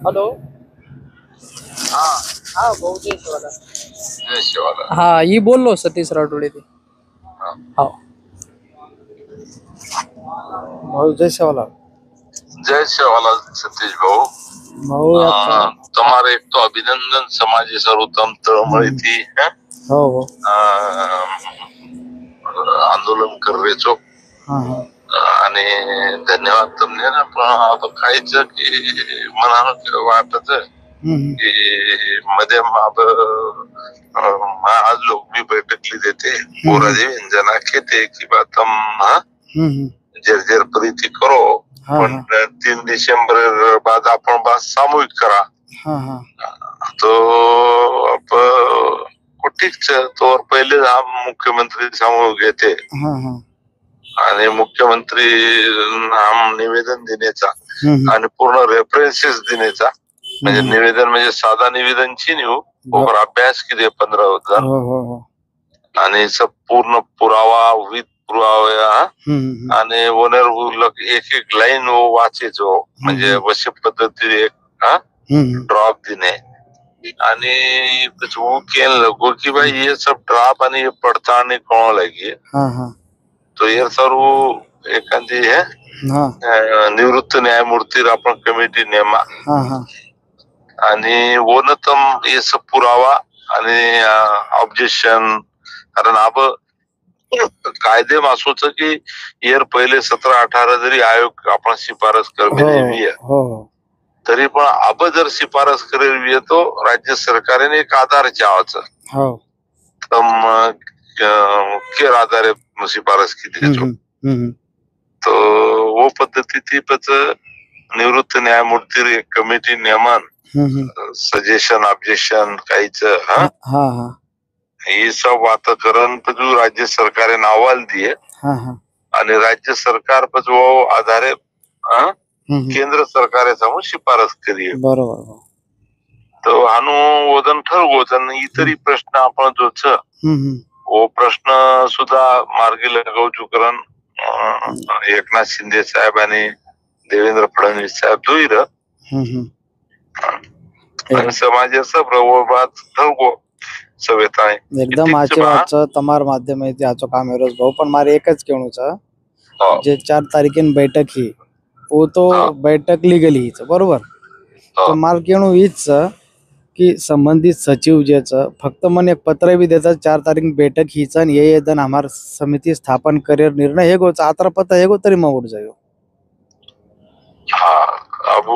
Hello. हा. हा भाऊ जय शिवाला. जय शिवाला. हा ही बोललो सतीश राठोडे ते. हा. हो भाऊ जय शिवाला. जय शिवाला सतीश भाऊ. भाऊ आता तुम्हारे एक तो अभिनंदन समाज सर्वोत्तम तळमळी थी है? हो हो. आंदोलन कर रहे छो. हाँ हाँ. आणि धन्यवाद तुमने ना पण आता काहीच की मनाला वाटत की मध्ये आज लोग भी बैठकली देते पूरा दिन जना कहते की बात हम जर्जर प्रीति करो पण 3 डिसेंबर बाद आपण बात सामूहिक करा. तो अब ठीक तो पहिले हम मुख्यमंत्री सामूहिक घेते आणि मुख्यमंत्री हम निवेदन देण्याचा आणि पूर्ण रेफरन्सेस देण्याचा म्हणजे निवेदन म्हणजे साधा निवेदनची नाही हो अभ्यास किती 15,000 आणि सब पूर्ण पुरावा विथ पुरावा आणि ओनर एक एक लाईन वाचायचो म्हणजे अशा पद्धतीने एक ड्रॉप देणे आणि कुछ वो कहने लगो कि भाई ये सब ड्रॉप आणि पडताळणी कोण लगी तो ये सर वो एखादी है निवृत्त न्यायमूर्ती आपण कमिटी नेमा आणि वो न तम ये सब पुरावा आणि ऑब्जेक्शन कारण अब कायदे मासूच की येर पहिले 17-18 जरी आयोग आपण शिफारस करवी तरी पण अब जर शिफारस करेल तो राज्य सरकारने एक आधार चावाचं के आधारे शिफारस की तो वो पद्धती थी पच निवृत्त न्यायमूर्ती एक कमिटी नेमन सजेशन ऑब्जेक्शन काहीच ये सब वातावरण जो राज्य सरकार ने अहवाल दिए आणि राज्य सरकार पर वो आधारे केंद्र सरकार समोर शिफारस करी बरोबर. तो हानु वजन ठरवोच आणि इतरी प्रश्न आपण जो छ वो प्रश्न सुद्धा मार्गी लगावचू करण एकनाथ शिंदे साहेब आणि देवेंद्र फडणवीस साहेब दुईर आणि समाजाचा प्रभाव ठरवो सवेताय एकदम आचो તમાર માધ્યમેથી આચો કામ એરોજ ભાऊ પણ મારે એક જ કહેવું છે જે 4 તારીખે बैठक ही वो तो बैठक लीगली है बरोबर. तो मार केणू हीच की संबंधित सचिव जे फक्त मन एक पत्र भी देता 4 तारीख बैठक हीच आणि ये दन हमार समिति स्थापन करेर निर्णय हेगो आत्र पता हेगो तरी मग उठ जायो. अब